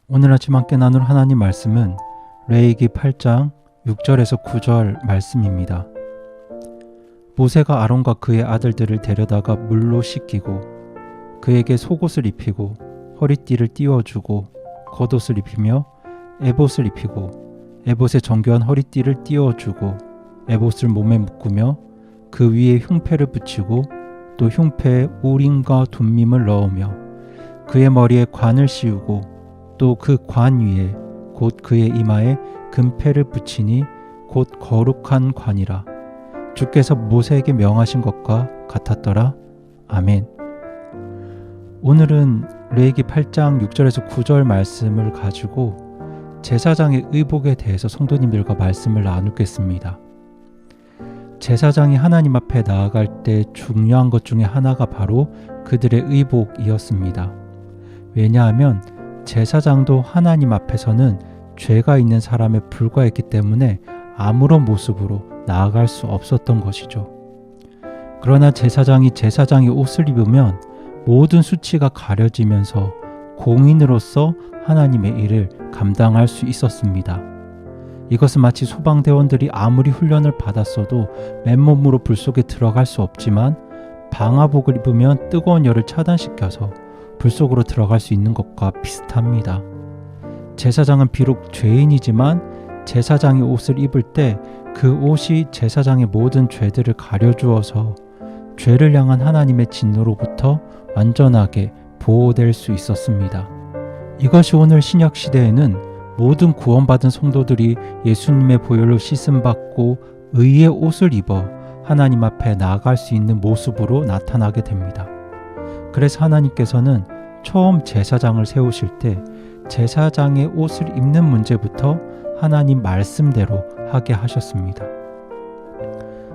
오늘 아침 함께 나눌 하나님 말씀은 레위기 8장 6절에서 9절 말씀입니다. 모세가 아론과 그의 아들들을 데려다가 물로 씻기고 그에게 속옷을 입히고 허리띠를 띄워주고 겉옷을 입히며 에봇을 입히고 에봇에 정교한 허리띠를 띄워주고 에봇을 몸에 묶으며 그 위에 흉패를 붙이고 또 흉패에 우림과 둠밈을 넣으며 그의 머리에 관을 씌우고 또 그 관 위에 곧 그의 이마에 금패를 붙이니 곧 거룩한 관이라. 주께서 모세에게 명하신 것과 같았더라. 아멘. 오늘은 레위기 8장 6절에서 9절 말씀을 가지고 제사장의 의복에 대해서 성도님들과 말씀을 나누겠습니다. 제사장이 하나님 앞에 나아갈 때 중요한 것 중에 하나가 바로 그들의 의복이었습니다. 왜냐하면 제사장도 하나님 앞에서는 죄가 있는 사람에 불과했기 때문에 아무런 모습으로 나아갈 수 없었던 것이죠. 그러나 제사장이 제사장의 옷을 입으면 모든 수치가 가려지면서 공인으로서 하나님의 일을 감당할 수 있었습니다. 이것은 마치 소방대원들이 아무리 훈련을 받았어도 맨몸으로 불 속에 들어갈 수 없지만 방화복을 입으면 뜨거운 열을 차단시켜서 불 속으로 들어갈 수 있는 것과 비슷합니다. 제사장은 비록 죄인이지만 제사장의 옷을 입을 때 그 옷이 제사장의 모든 죄들을 가려주어서 죄를 향한 하나님의 진노로부터 완전하게 보호될 수 있었습니다. 이것이 오늘 신약 시대에는 모든 구원받은 성도들이 예수님의 보혈로 씻음받고 의의 옷을 입어 하나님 앞에 나아갈 수 있는 모습으로 나타나게 됩니다. 그래서 하나님께서는 처음 제사장을 세우실 때 제사장의 옷을 입는 문제부터 하나님 말씀대로 하게 하셨습니다.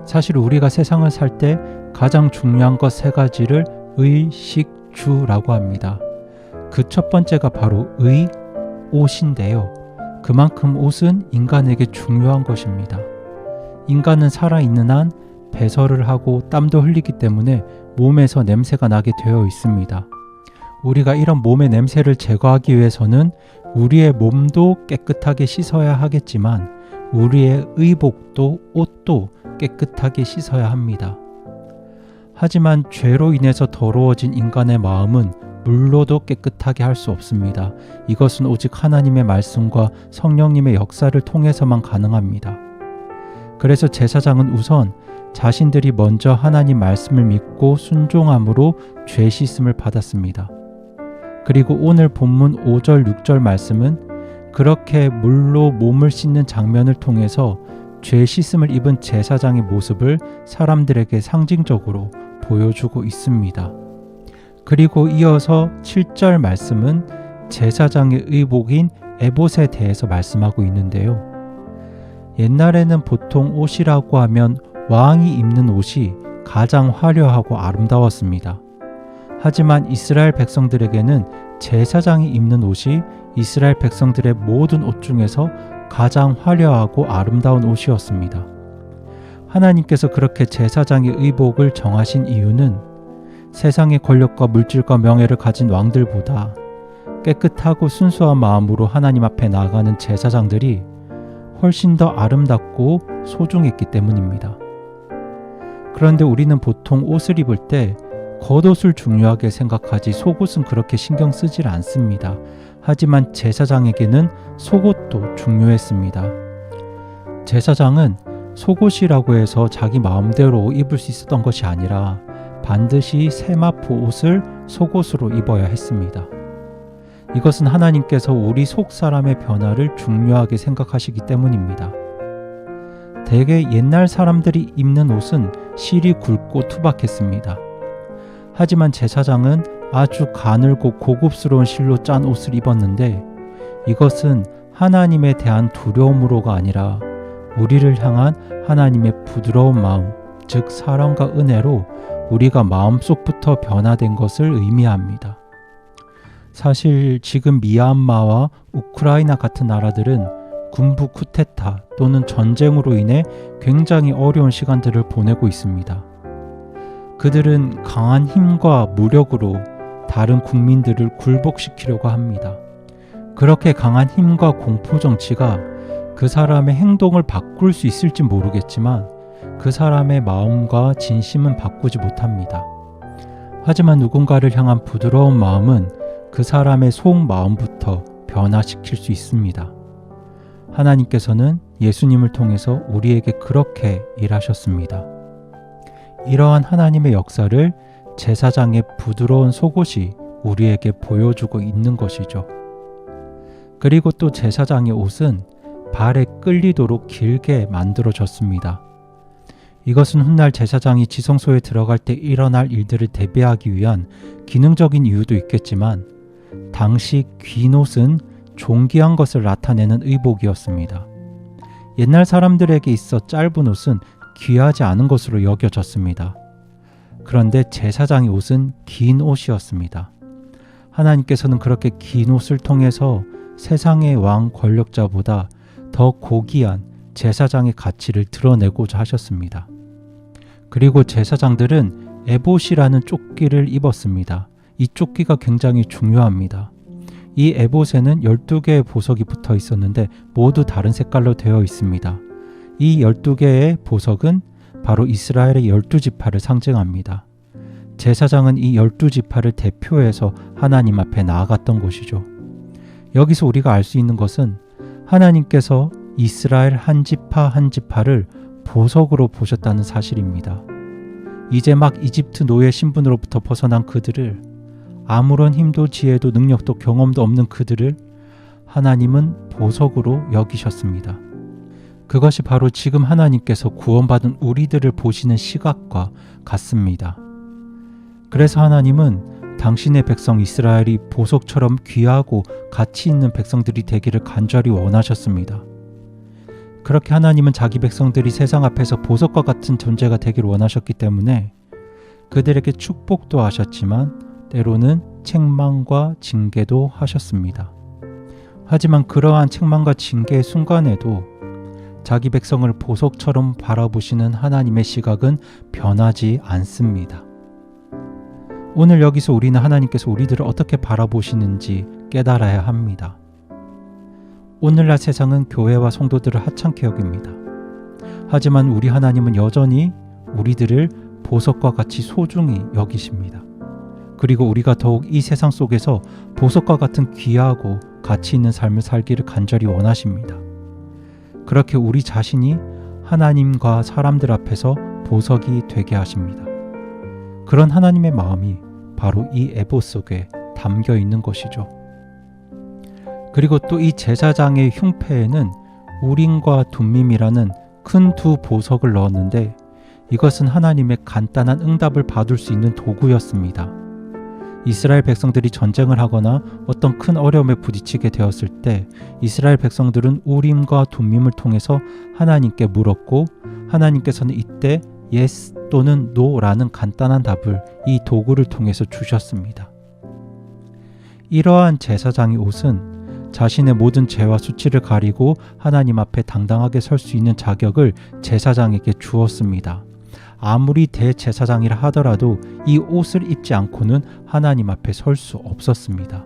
사실 우리가 세상을 살 때 가장 중요한 것 세 가지를 의식주라고 합니다. 그 첫 번째가 바로 의, 옷인데요. 그만큼 옷은 인간에게 중요한 것입니다. 인간은 살아있는 한 배설을 하고 땀도 흘리기 때문에 몸에서 냄새가 나게 되어 있습니다. 우리가 이런 몸의 냄새를 제거하기 위해서는 우리의 몸도 깨끗하게 씻어야 하겠지만 우리의 의복도 옷도 깨끗하게 씻어야 합니다. 하지만 죄로 인해서 더러워진 인간의 마음은 물로도 깨끗하게 할 수 없습니다. 이것은 오직 하나님의 말씀과 성령님의 역사를 통해서만 가능합니다. 그래서 제사장은 우선 자신들이 먼저 하나님 말씀을 믿고 순종함으로 죄 씻음을 받았습니다. 그리고 오늘 본문 5절 6절 말씀은 그렇게 물로 몸을 씻는 장면을 통해서 죄 씻음을 입은 제사장의 모습을 사람들에게 상징적으로 보여주고 있습니다. 그리고 이어서 7절 말씀은 제사장의 의복인 에봇에 대해서 말씀하고 있는데요. 옛날에는 보통 옷이라고 하면 왕이 입는 옷이 가장 화려하고 아름다웠습니다. 하지만 이스라엘 백성들에게는 제사장이 입는 옷이 이스라엘 백성들의 모든 옷 중에서 가장 화려하고 아름다운 옷이었습니다. 하나님께서 그렇게 제사장의 의복을 정하신 이유는 세상의 권력과 물질과 명예를 가진 왕들보다 깨끗하고 순수한 마음으로 하나님 앞에 나아가는 제사장들이 훨씬 더 아름답고 소중했기 때문입니다. 그런데 우리는 보통 옷을 입을 때 겉옷을 중요하게 생각하지 속옷은 그렇게 신경 쓰질 않습니다. 하지만 제사장에게는 속옷도 중요했습니다. 제사장은 속옷이라고 해서 자기 마음대로 입을 수 있었던 것이 아니라 반드시 세마포 옷을 속옷으로 입어야 했습니다. 이것은 하나님께서 우리 속 사람의 변화를 중요하게 생각하시기 때문입니다. 대개 옛날 사람들이 입는 옷은 실이 굵고 투박했습니다. 하지만 제사장은 아주 가늘고 고급스러운 실로 짠 옷을 입었는데 이것은 하나님에 대한 두려움으로가 아니라 우리를 향한 하나님의 부드러운 마음, 즉 사랑과 은혜로 우리가 마음속부터 변화된 것을 의미합니다. 사실 지금 미얀마와 우크라이나 같은 나라들은 군부 쿠데타 또는 전쟁으로 인해 굉장히 어려운 시간들을 보내고 있습니다. 그들은 강한 힘과 무력으로 다른 국민들을 굴복시키려고 합니다. 그렇게 강한 힘과 공포 정치가 그 사람의 행동을 바꿀 수 있을지 모르겠지만 그 사람의 마음과 진심은 바꾸지 못합니다. 하지만 누군가를 향한 부드러운 마음은 그 사람의 속마음부터 변화시킬 수 있습니다. 하나님께서는 예수님을 통해서 우리에게 그렇게 일하셨습니다. 이러한 하나님의 역사를 제사장의 부드러운 속옷이 우리에게 보여주고 있는 것이죠. 그리고 또 제사장의 옷은 발에 끌리도록 길게 만들어졌습니다. 이것은 훗날 제사장이 지성소에 들어갈 때 일어날 일들을 대비하기 위한 기능적인 이유도 있겠지만 당시 긴 옷은 존귀한 것을 나타내는 의복이었습니다. 옛날 사람들에게 있어 짧은 옷은 귀하지 않은 것으로 여겨졌습니다. 그런데 제사장의 옷은 긴 옷이었습니다. 하나님께서는 그렇게 긴 옷을 통해서 세상의 왕 권력자보다 더 고귀한 제사장의 가치를 드러내고자 하셨습니다. 그리고 제사장들은 에봇이라는 조끼를 입었습니다. 이 조끼가 굉장히 중요합니다. 이 에봇에는 12개의 보석이 붙어 있었는데 모두 다른 색깔로 되어 있습니다. 이 12개의 보석은 바로 이스라엘의 12지파를 상징합니다. 제사장은 이 12지파를 대표해서 하나님 앞에 나아갔던 것이죠. 여기서 우리가 알 수 있는 것은 하나님께서 이스라엘 한 지파 한 지파를 보석으로 보셨다는 사실입니다. 이제 막 이집트 노예 신분으로부터 벗어난 그들을, 아무런 힘도 지혜도 능력도 경험도 없는 그들을 하나님은 보석으로 여기셨습니다. 그것이 바로 지금 하나님께서 구원받은 우리들을 보시는 시각과 같습니다. 그래서 하나님은 당신의 백성 이스라엘이 보석처럼 귀하고 가치 있는 백성들이 되기를 간절히 원하셨습니다. 그렇게 하나님은 자기 백성들이 세상 앞에서 보석과 같은 존재가 되기를 원하셨기 때문에 그들에게 축복도 하셨지만 때로는 책망과 징계도 하셨습니다. 하지만 그러한 책망과 징계의 순간에도 자기 백성을 보석처럼 바라보시는 하나님의 시각은 변하지 않습니다. 오늘 여기서 우리는 하나님께서 우리들을 어떻게 바라보시는지 깨달아야 합니다. 오늘날 세상은 교회와 성도들을 하찮게 여깁니다. 하지만 우리 하나님은 여전히 우리들을 보석과 같이 소중히 여기십니다. 그리고 우리가 더욱 이 세상 속에서 보석과 같은 귀하고 가치 있는 삶을 살기를 간절히 원하십니다. 그렇게 우리 자신이 하나님과 사람들 앞에서 보석이 되게 하십니다. 그런 하나님의 마음이 바로 이 에봇 속에 담겨 있는 것이죠. 그리고 또 이 제사장의 흉패에는 우림과 둠밈이라는 큰 두 보석을 넣었는데 이것은 하나님의 간단한 응답을 받을 수 있는 도구였습니다. 이스라엘 백성들이 전쟁을 하거나 어떤 큰 어려움에 부딪히게 되었을 때 이스라엘 백성들은 우림과 둠밈을 통해서 하나님께 물었고 하나님께서는 이때 yes 또는 no라는 간단한 답을 이 도구를 통해서 주셨습니다. 이러한 제사장의 옷은 자신의 모든 죄와 수치를 가리고 하나님 앞에 당당하게 설 수 있는 자격을 제사장에게 주었습니다. 아무리 대제사장이라 하더라도 이 옷을 입지 않고는 하나님 앞에 설 수 없었습니다.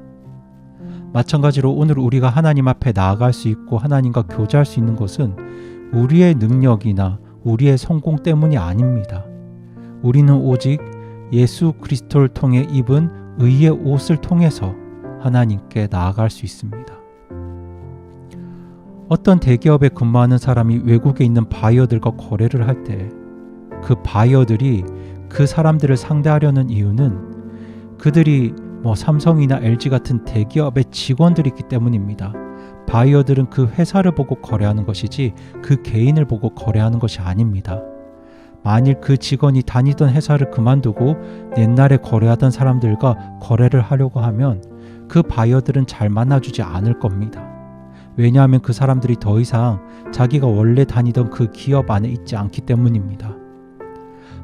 마찬가지로 오늘 우리가 하나님 앞에 나아갈 수 있고 하나님과 교제할 수 있는 것은 우리의 능력이나 우리의 성공 때문이 아닙니다. 우리는 오직 예수 그리스도를 통해 입은 의의 옷을 통해서 하나님께 나아갈 수 있습니다. 어떤 대기업에 근무하는 사람이 외국에 있는 바이어들과 거래를 할 때 그 바이어들이 그 사람들을 상대하려는 이유는 그들이 삼성이나 LG 같은 대기업의 직원들이 있기 때문입니다. 바이어들은 그 회사를 보고 거래하는 것이지 그 개인을 보고 거래하는 것이 아닙니다. 만일 그 직원이 다니던 회사를 그만두고 옛날에 거래하던 사람들과 거래를 하려고 하면 그 바이어들은 잘 만나주지 않을 겁니다. 왜냐하면 그 사람들이 더 이상 자기가 원래 다니던 그 기업 안에 있지 않기 때문입니다.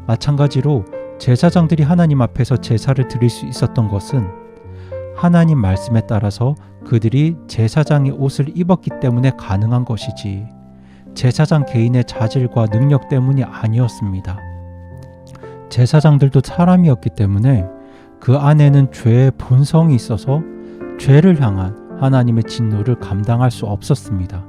마찬가지로 제사장들이 하나님 앞에서 제사를 드릴 수 있었던 것은 하나님 말씀에 따라서 그들이 제사장의 옷을 입었기 때문에 가능한 것이지 제사장 개인의 자질과 능력 때문이 아니었습니다. 제사장들도 사람이었기 때문에 그 안에는 죄의 본성이 있어서 죄를 향한 하나님의 진노를 감당할 수 없었습니다.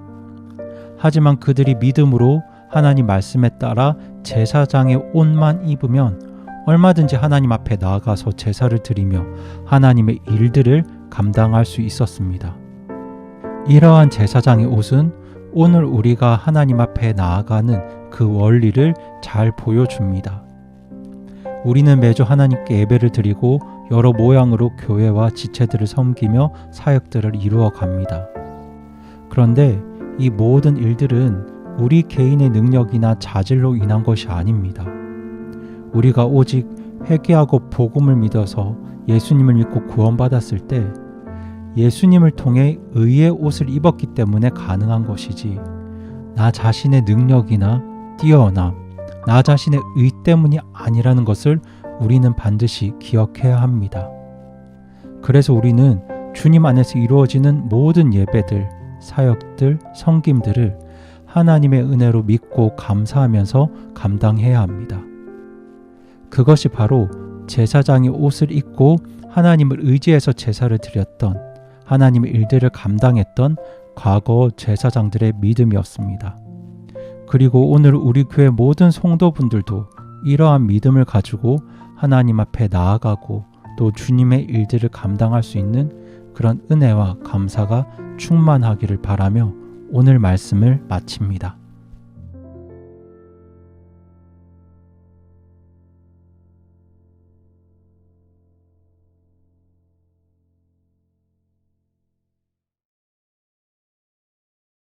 하지만 그들이 믿음으로 하나님 말씀에 따라 제사장의 옷만 입으면 얼마든지 하나님 앞에 나아가서 제사를 드리며 하나님의 일들을 감당할 수 있었습니다. 이러한 제사장의 옷은 오늘 우리가 하나님 앞에 나아가는 그 원리를 잘 보여줍니다. 우리는 매주 하나님께 예배를 드리고 여러 모양으로 교회와 지체들을 섬기며 사역들을 이루어 갑니다. 그런데 이 모든 일들은 우리 개인의 능력이나 자질로 인한 것이 아닙니다. 우리가 오직 회개하고 복음을 믿어서 예수님을 믿고 구원받았을 때 예수님을 통해 의의 옷을 입었기 때문에 가능한 것이지, 나 자신의 능력이나 뛰어남, 나 자신의 의 때문이 아니라는 것을 우리는 반드시 기억해야 합니다. 그래서 우리는 주님 안에서 이루어지는 모든 예배들, 사역들, 섬김들을 하나님의 은혜로 믿고 감사하면서 감당해야 합니다. 그것이 바로 제사장이 옷을 입고 하나님을 의지해서 제사를 드렸던, 하나님의 일들을 감당했던 과거 제사장들의 믿음이었습니다. 그리고 오늘 우리 교회 모든 성도분들도 이러한 믿음을 가지고 하나님 앞에 나아가고 또 주님의 일들을 감당할 수 있는 그런 은혜와 감사가 충만하기를 바라며 오늘 말씀을 마칩니다.